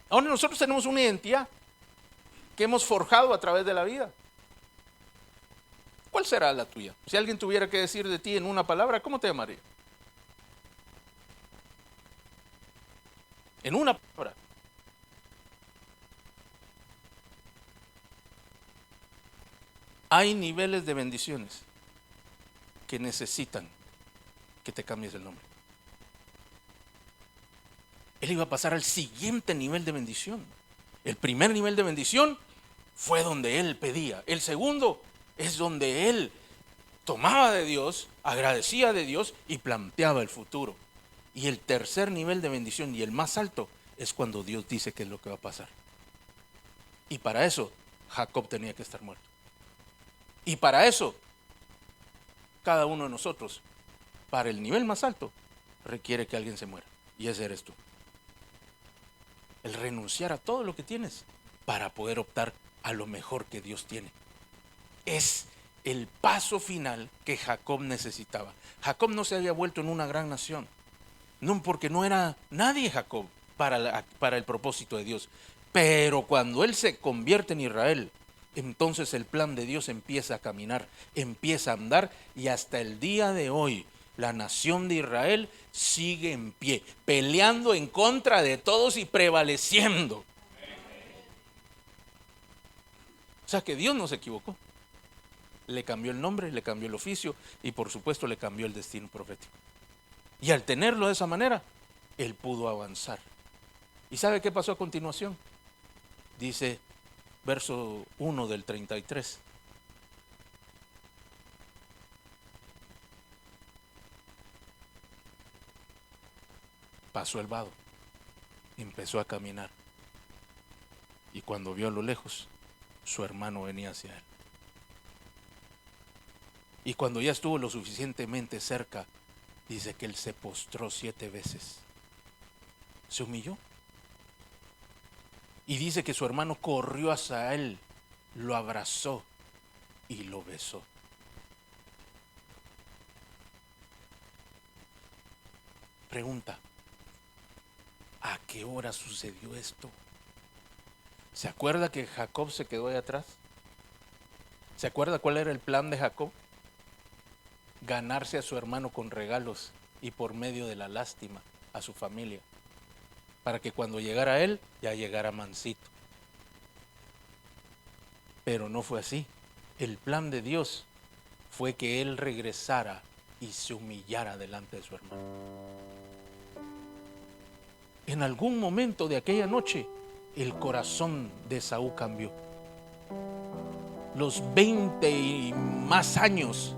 Ahora nosotros tenemos una identidad que hemos forjado a través de la vida. ¿Cuál será la tuya? Si alguien tuviera que decir de ti en una palabra, ¿cómo te llamaría? En una palabra. Hay niveles de bendiciones que necesitan que te cambies el nombre. Él iba a pasar al siguiente nivel de bendición. El primer nivel de bendición fue donde él pedía. El segundo es donde él tomaba de Dios, agradecía de Dios y planteaba el futuro. Y el tercer nivel de bendición y el más alto es cuando Dios dice qué es lo que va a pasar. Y para eso Jacob tenía que estar muerto. Y para eso cada uno de nosotros, para el nivel más alto, requiere que alguien se muera. Y ese eres tú. El renunciar a todo lo que tienes para poder optar a lo mejor que Dios tiene. Es el paso final que Jacob necesitaba. Jacob no se había vuelto en una gran nación. No, porque no era nadie Jacob para el propósito de Dios. Pero cuando él se convierte en Israel, entonces el plan de Dios empieza a caminar, empieza a andar, y hasta el día de hoy la nación de Israel sigue en pie, peleando en contra de todos y prevaleciendo. O sea que Dios no se equivocó. Le cambió el nombre, le cambió el oficio y por supuesto le cambió el destino profético. Y al tenerlo de esa manera, él pudo avanzar. ¿Y sabe qué pasó a continuación? Dice verso 1 del 33. Pasó el vado, empezó a caminar, y cuando vio a lo lejos, su hermano venía hacia él. Y cuando ya estuvo lo suficientemente cerca, dice que él se postró 7 veces. Se humilló. Y dice que su hermano corrió hacia él, lo abrazó y lo besó. Pregunta: ¿a qué hora sucedió esto? ¿Se acuerda que Jacob se quedó ahí atrás? ¿Se acuerda cuál era el plan de Jacob? Ganarse a su hermano con regalos y por medio de la lástima a su familia, para que cuando llegara él, ya llegara mansito. Pero no fue así. El plan de Dios fue que él regresara y se humillara delante de su hermano. En algún momento de aquella noche, el corazón de Esaú cambió. Los 20 y más años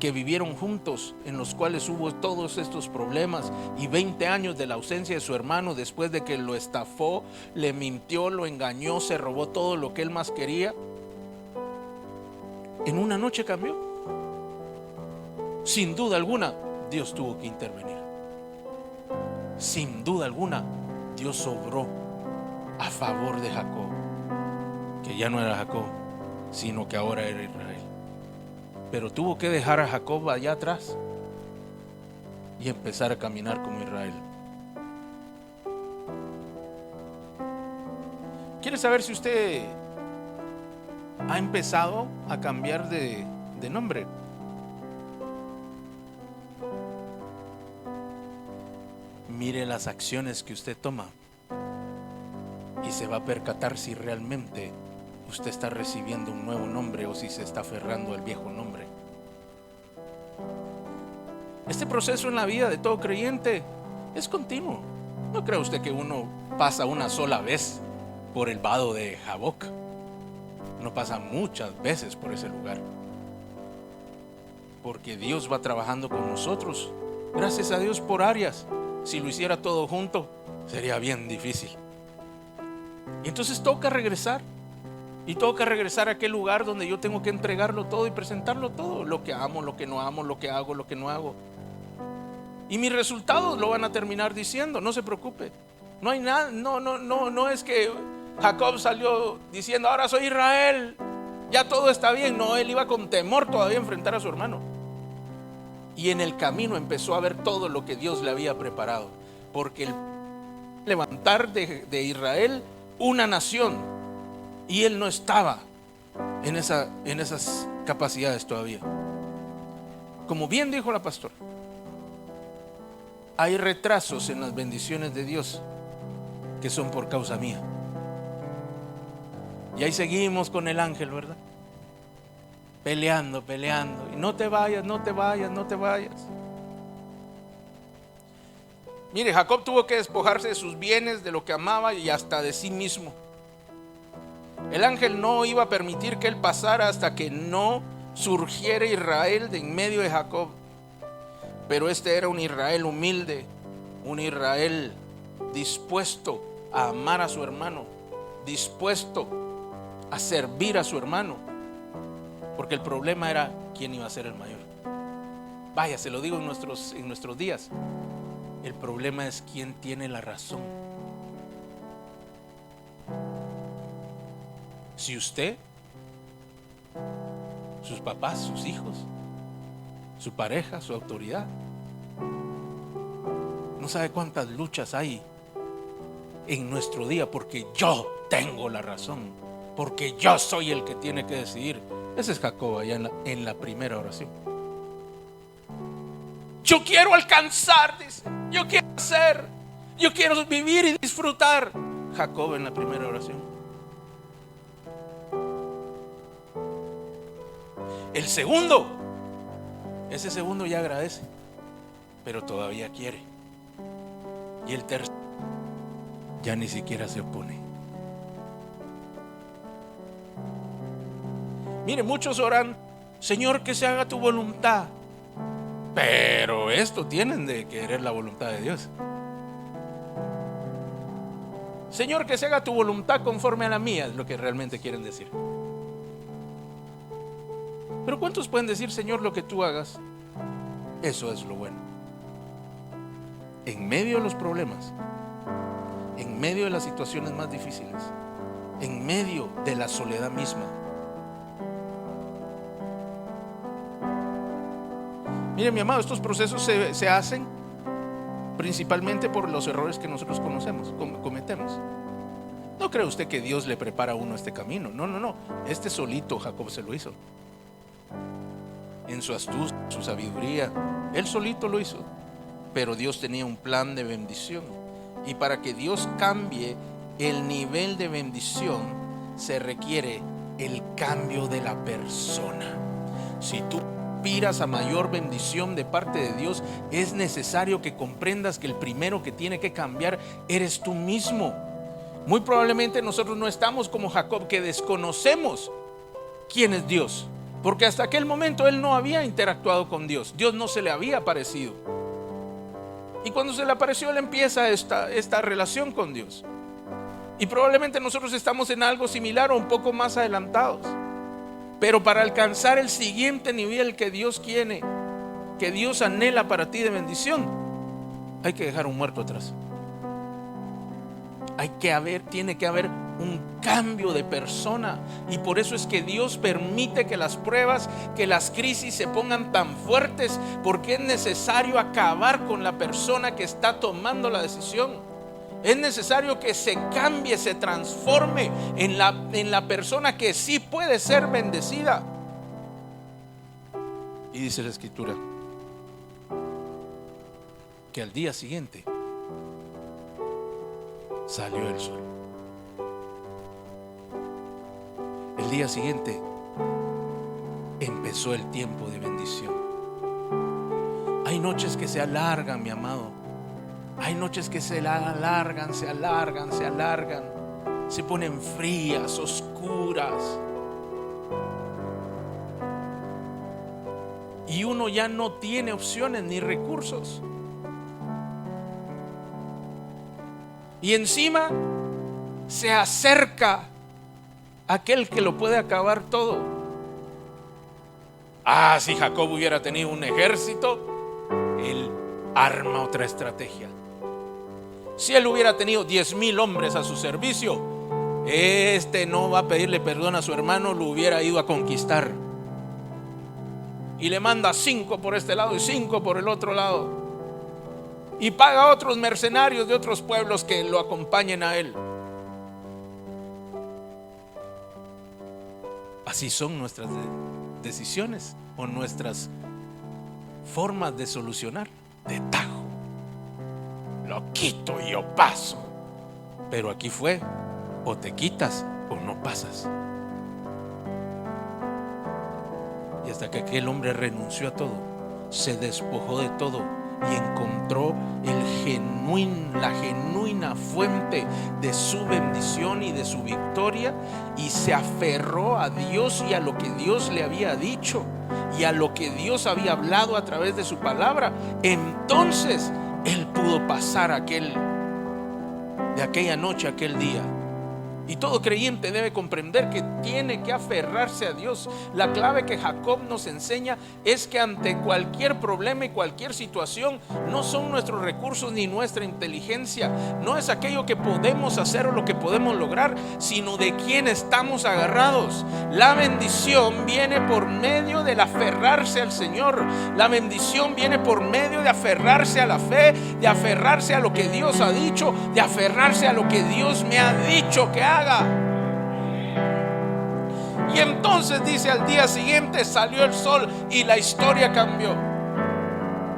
que vivieron juntos, en los cuales hubo todos estos problemas, y 20 años de la ausencia de su hermano después de que lo estafó, le mintió, lo engañó, se robó todo lo que él más quería, en una noche cambió. Sin duda alguna, Dios tuvo que intervenir. Sin duda alguna, Dios obró a favor de Jacob, que ya no era Jacob, sino que ahora era Israel. Pero tuvo que dejar a Jacob allá atrás y empezar a caminar como Israel. ¿Quiere saber si usted ha empezado a cambiar de nombre? mire las acciones que usted toma y se va a percatar si realmente usted está recibiendo un nuevo nombre o si se está aferrando al viejo nombre. Este proceso en la vida de todo creyente es continuo. No cree usted que uno pasa una sola vez por el vado de Jaboc. Uno pasa muchas veces por ese lugar, porque Dios va trabajando con nosotros. Gracias a Dios por áreas. Si lo hiciera todo junto, sería bien difícil. Y entonces toca regresar. Y toca regresar a aquel lugar donde yo tengo que entregarlo todo y presentarlo todo. Lo que amo, lo que no amo, lo que hago, lo que no hago. Y mis resultados lo van a terminar diciendo. No se preocupe. No hay nada. No es que Jacob salió diciendo: ahora soy Israel, ya todo está bien. No, él iba con temor todavía a enfrentar a su hermano. Y en el camino empezó a ver todo lo que Dios le había preparado. Porque el levantar de Israel una nación, y él no estaba en esas capacidades todavía. Como bien dijo la pastora, hay retrasos en las bendiciones de Dios que son por causa mía. Y ahí seguimos con el ángel, ¿verdad? Peleando. Y no te vayas. Mire, Jacob tuvo que despojarse de sus bienes, de lo que amaba y hasta de sí mismo. El ángel no iba a permitir que él pasara hasta que no surgiera Israel de en medio de Jacob. Pero este era un Israel humilde, un Israel dispuesto a amar a su hermano, dispuesto a servir a su hermano, porque el problema era quién iba a ser el mayor. Vaya, se lo digo en nuestros días, el problema es quién tiene la razón. Si usted, sus papás, sus hijos, su pareja, su autoridad. No sabe cuántas luchas hay en nuestro día porque yo tengo la razón, porque yo soy el que tiene que decidir. Ese es Jacob allá en la primera oración. Yo quiero alcanzar, dice, yo quiero hacer, yo quiero vivir y disfrutar. Jacob en la primera oración. El segundo, ese segundo ya agradece, pero todavía quiere. Y el tercero ya ni siquiera se opone. Mire, muchos oran: Señor, que se haga tu voluntad. Pero esto tienen de querer la voluntad de Dios. Señor, que se haga tu voluntad conforme a la mía, es lo que realmente quieren decir. Pero ¿cuántos pueden decir: Señor, lo que tú hagas? Eso es lo bueno. En medio de los problemas, en medio de las situaciones más difíciles, en medio de la soledad misma. Mire, mi amado, estos procesos se hacen principalmente por los errores que nosotros cometemos. ¿No cree usted que Dios le prepara a uno este camino? No. Este solito Jacob se lo hizo. En su astucia, su sabiduría, él solito lo hizo. Pero Dios tenía un plan de bendición. Y para que Dios cambie el nivel de bendición, se requiere el cambio de la persona. Si tú aspiras a mayor bendición de parte de Dios, es necesario que comprendas que el primero que tiene que cambiar eres tú mismo. Muy probablemente nosotros no estamos como Jacob, que desconocemos quién es Dios, porque hasta aquel momento él no había interactuado con Dios. Dios no se le había aparecido. Y cuando se le apareció, él empieza esta relación con Dios. Y probablemente nosotros estamos en algo similar o un poco más adelantados. Pero para alcanzar el siguiente nivel que Dios quiere, que Dios anhela para ti de bendición, hay que dejar un muerto atrás. Tiene que haber un cambio de persona. Y por eso es que Dios permite que las pruebas, que las crisis se pongan tan fuertes, porque es necesario acabar con la persona que está tomando la decisión. Es necesario que se cambie, se transforme en la persona que sí puede ser bendecida. Y dice la Escritura que al día siguiente salió el sol. El día siguiente empezó el tiempo de bendición. Hay noches que se alargan, mi amado. Hay noches que se alargan, se alargan, se alargan. Se ponen frías, oscuras. Y uno ya no tiene opciones ni recursos. Y encima se acerca aquel que lo puede acabar todo. Si Jacob hubiera tenido un ejército, él arma otra estrategia. Si él hubiera tenido 10,000 hombres a su servicio, no va a pedirle perdón a su hermano, lo hubiera ido a conquistar. Y le manda 5 por este lado y 5 por el otro lado. Y paga a otros mercenarios de otros pueblos que lo acompañen a él. Así son nuestras decisiones o nuestras formas de solucionar. De tajo, lo quito y yo paso. Pero aquí fue: o te quitas o no pasas. Y hasta que aquel hombre renunció a todo, se despojó de todo y encontró la genuina fuente de su bendición y de su victoria, y se aferró a Dios y a lo que Dios le había dicho y a lo que Dios había hablado a través de su palabra. Entonces él pudo pasar de aquella noche, aquel día. Y todo creyente debe comprender que tiene que aferrarse a Dios. La clave que Jacob nos enseña es que ante cualquier problema y cualquier situación, no son nuestros recursos ni nuestra inteligencia, no es aquello que podemos hacer o lo que podemos lograr, sino de quién estamos agarrados. La bendición viene por medio del aferrarse al Señor. La bendición viene por medio de aferrarse a la fe, de aferrarse a lo que Dios ha dicho, de aferrarse a lo que Dios me ha dicho que haga. Y entonces dice: al día siguiente salió el sol y la historia cambió.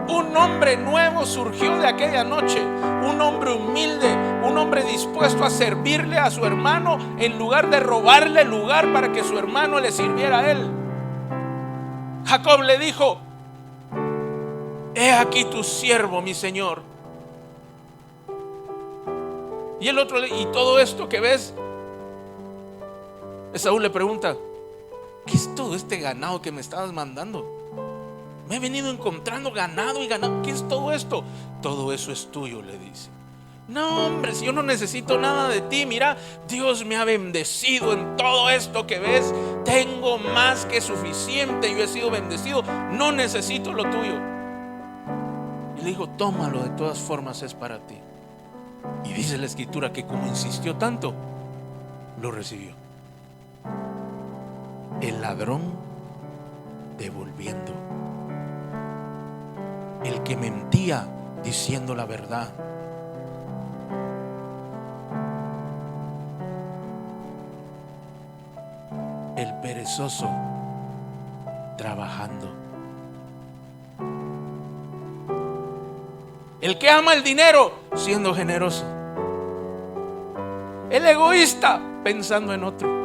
Un hombre nuevo surgió de aquella noche, un hombre humilde, un hombre dispuesto a servirle a su hermano en lugar de robarle el lugar para que su hermano le sirviera a él. Jacob le dijo: he aquí tu siervo, mi señor. Y el otro, y todo esto que ves, Esaú le pregunta: ¿qué es todo este ganado que me estabas mandando? Me he venido encontrando ganado y ganado. ¿Qué es todo esto? Todo eso es tuyo, le dice. No, hombre, si yo no necesito nada de ti. Mira, Dios me ha bendecido en todo esto que ves. Tengo más que suficiente. Yo he sido bendecido, no necesito lo tuyo. Y le dijo: tómalo, de todas formas es para ti. Y dice la escritura que como insistió tanto, lo recibió. El ladrón devolviendo, el que mentía diciendo la verdad, el perezoso trabajando, el que ama el dinero siendo generoso, el egoísta pensando en otro.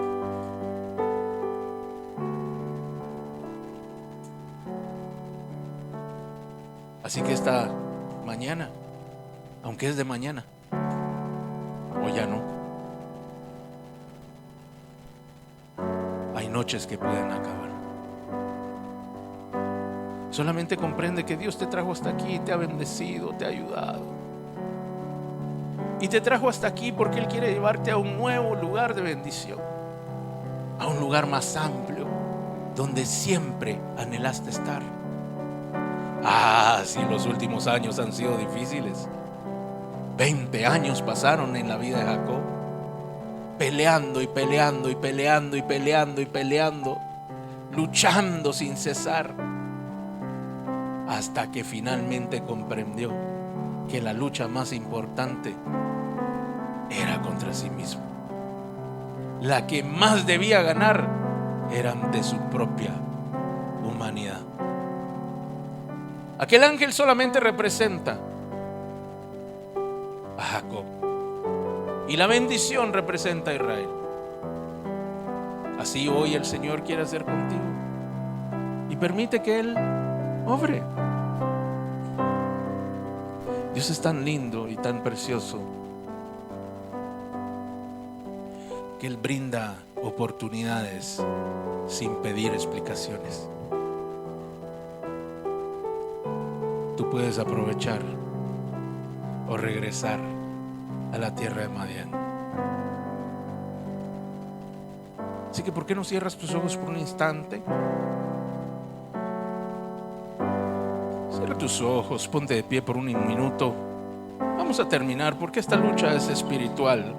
Así que esta mañana, aunque es de mañana, o ya no, hay noches que pueden acabar. Solamente comprende que Dios te trajo hasta aquí, te ha bendecido, te ha ayudado. Y te trajo hasta aquí porque Él quiere llevarte a un nuevo lugar de bendición, a un lugar más amplio, donde siempre anhelaste estar. Si los últimos años han sido difíciles. 20 años pasaron en la vida de Jacob, peleando y peleando y peleando y peleando y peleando, luchando sin cesar, hasta que finalmente comprendió que la lucha más importante era contra sí mismo. La que más debía ganar era ante su propia humanidad. Aquel ángel solamente representa a Jacob, Y la bendición representa a Israel. Así hoy el Señor quiere hacer contigo. Y permite que Él obre. Dios es tan lindo y tan precioso que Él brinda oportunidades sin pedir explicaciones. Tú puedes aprovechar o regresar a la tierra de Madián. Así que ¿por qué no cierras tus ojos por un instante? Cierra tus ojos, ponte de pie por un minuto. Vamos a terminar porque esta lucha es espiritual.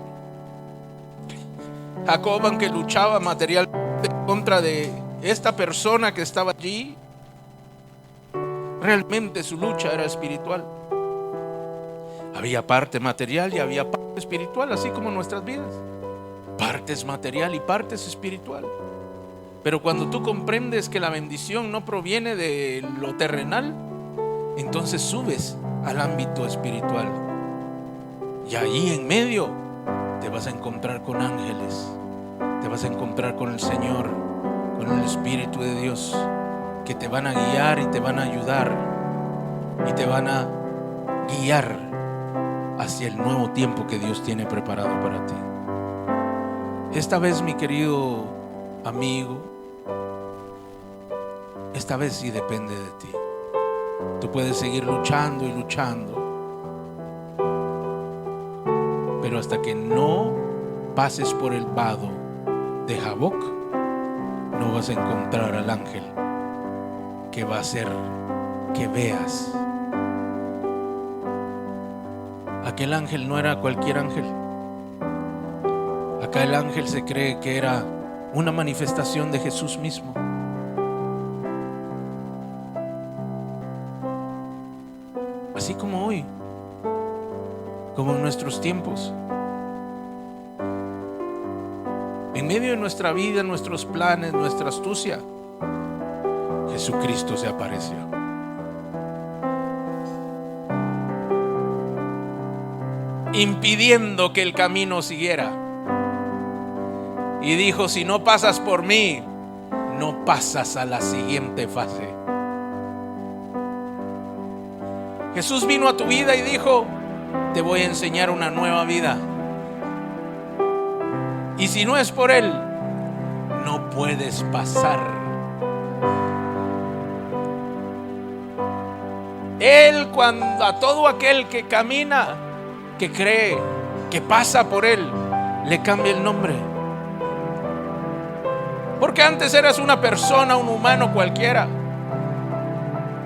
Jacob, aunque luchaba materialmente contra de esta persona que estaba allí, realmente su lucha era espiritual. Había parte material y había parte espiritual, así como nuestras vidas. Partes material y partes espiritual. Pero cuando tú comprendes que la bendición no proviene de lo terrenal, entonces subes al ámbito espiritual. Y ahí en medio te vas a encontrar con ángeles, te vas a encontrar con el Señor, con el Espíritu de Dios, que te van a guiar y te van a ayudar y te van a guiar hacia el nuevo tiempo que Dios tiene preparado para ti. Esta vez, mi querido amigo, esta vez sí depende de ti. Tú puedes seguir luchando y luchando, pero hasta que no pases por el vado de Jaboc, no vas a encontrar al ángel que va a hacer que veas. Aquel ángel no era cualquier ángel. Acá el ángel se cree que era una manifestación de Jesús mismo. Así como hoy, como en nuestros tiempos, en medio de nuestra vida, nuestros planes, nuestra astucia, Jesucristo se apareció. Impidiendo que el camino siguiera. Y dijo: si no pasas por mí, no pasas a la siguiente fase. Jesús vino a tu vida y dijo: te voy a enseñar una nueva vida. Y si no es por Él, no puedes pasar. Él, cuando a todo aquel que camina, que cree, que pasa por Él, le cambia el nombre. Porque antes eras una persona, un humano cualquiera,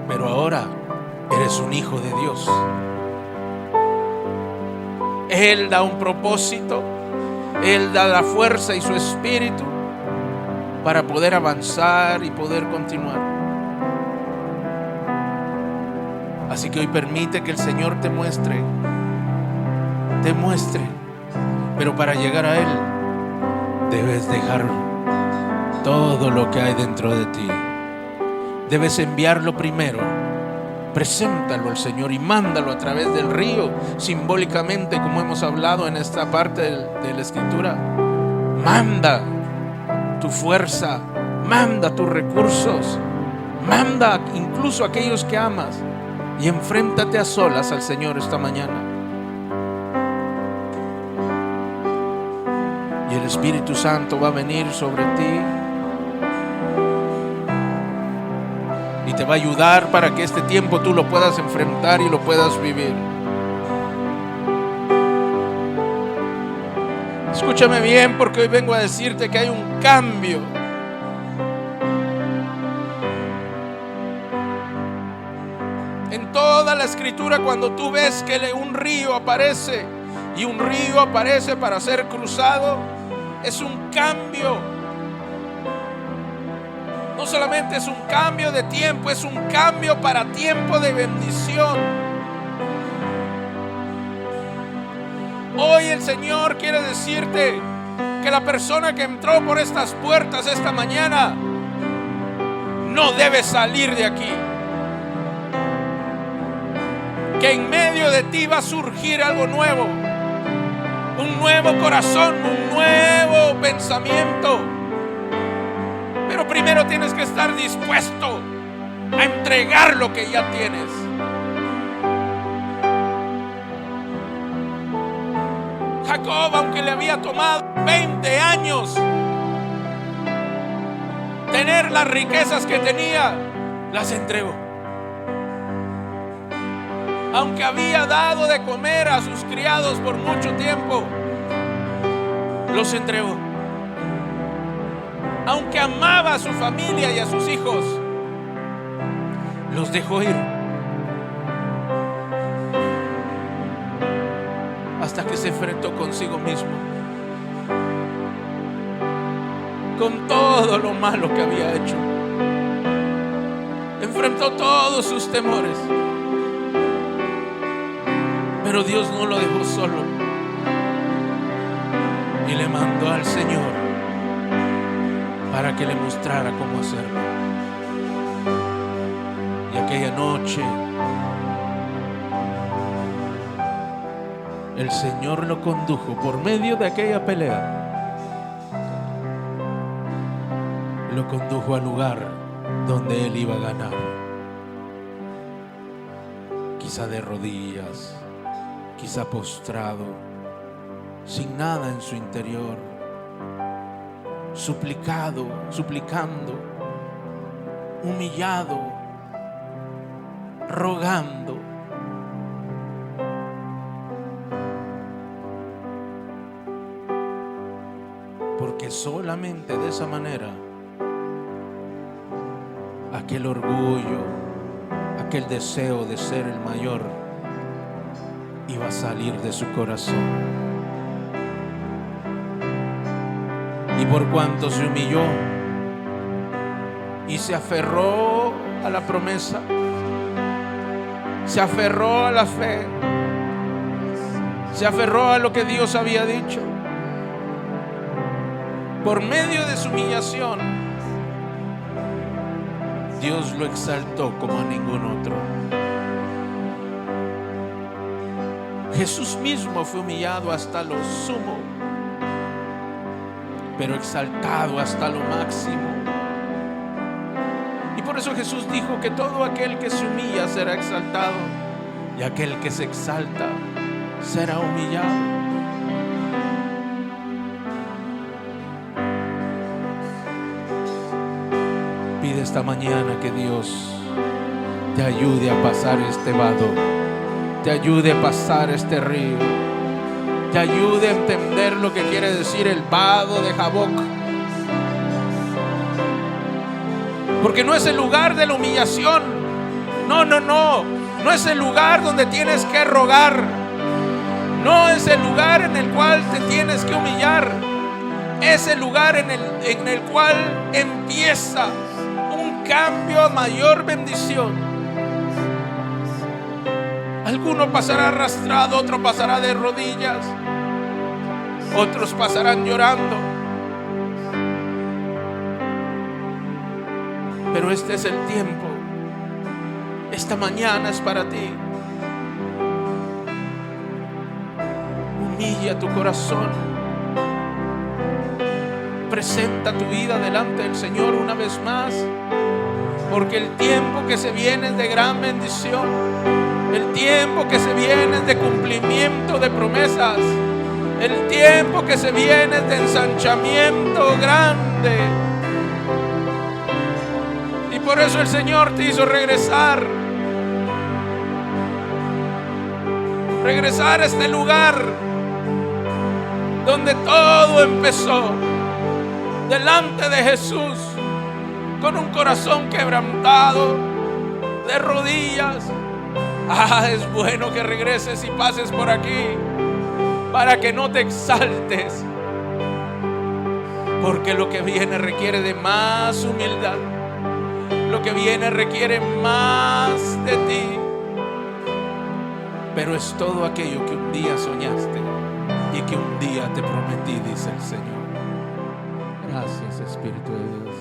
pero ahora eres un hijo de Dios. Él da un propósito, Él da la fuerza y su espíritu para poder avanzar y poder continuar. Así que hoy permite que el Señor te muestre, pero para llegar a Él debes dejar todo lo que hay dentro de ti. Debes enviarlo primero. Preséntalo al Señor y mándalo a través del río, simbólicamente, como hemos hablado en esta parte de la Escritura. Manda tu fuerza, manda tus recursos, manda incluso a aquellos que amas, y enfréntate a solas al Señor esta mañana. Y el Espíritu Santo va a venir sobre ti y te va a ayudar para que este tiempo tú lo puedas enfrentar y lo puedas vivir. Escúchame bien, porque hoy vengo a decirte que hay un cambio. En toda la Escritura, cuando tú ves que un río aparece y un río aparece para ser cruzado, es un cambio. No solamente es un cambio de tiempo, es un cambio para tiempo de bendición. Hoy el Señor quiere decirte que la persona que entró por estas puertas esta mañana no debe salir de aquí. Que en medio de ti va a surgir algo nuevo. un nuevo corazón, un nuevo pensamiento. Pero primero tienes que estar dispuesto a entregar lo que ya tienes. Jacob, aunque le había tomado 20 años tener las riquezas que tenía, las entregó. Aunque había dado de comer a sus criados por mucho tiempo, los entregó. Aunque amaba a su familia y a sus hijos, los dejó ir. Hasta que se enfrentó consigo mismo, con todo lo malo que había hecho. Enfrentó todos sus temores. Pero Dios no lo dejó solo y le mandó al Señor para que le mostrara cómo hacerlo. Y aquella noche el Señor lo condujo por medio de aquella pelea. Lo condujo al lugar donde él iba a ganar. Quizá de rodillas, quizá postrado, sin nada en su interior, suplicando, humillado, rogando. Porque solamente de esa manera aquel orgullo, aquel deseo de ser el mayor iba a salir de su corazón. Y por cuanto se humilló y se aferró a la promesa, se aferró a la fe, se aferró a lo que Dios había dicho, por medio de su humillación, Dios lo exaltó como a ningún otro. Jesús mismo fue humillado hasta lo sumo, pero exaltado hasta lo máximo. Y por eso Jesús dijo que todo aquel que se humilla será exaltado, y aquel que se exalta será humillado. Pide esta mañana que Dios te ayude a pasar este vado, te ayude a pasar este río, te ayude a entender lo que quiere decir el vado de Jaboc. Porque no es el lugar de la humillación. No es el lugar donde tienes que rogar. No es el lugar en el cual te tienes que humillar. Es el lugar en el cual empieza un cambio a mayor bendición. Alguno pasará arrastrado, otro pasará de rodillas, otros pasarán llorando. Pero este es el tiempo. Esta mañana es para ti. Humilla tu corazón. Presenta tu vida delante del Señor una vez más, porque el tiempo que se viene es de gran bendición. El tiempo que se viene es de cumplimiento de promesas. El tiempo que se viene es de ensanchamiento grande. Y por eso el Señor te hizo regresar. Regresar a este lugar donde todo empezó. Delante de Jesús, con un corazón quebrantado, de rodillas. Es bueno que regreses y pases por aquí, para que no te exaltes, porque lo que viene requiere de más humildad. Lo que viene requiere más de ti. Pero es todo aquello que un día soñaste y que un día te prometí, dice el Señor. Gracias, Espíritu de Dios.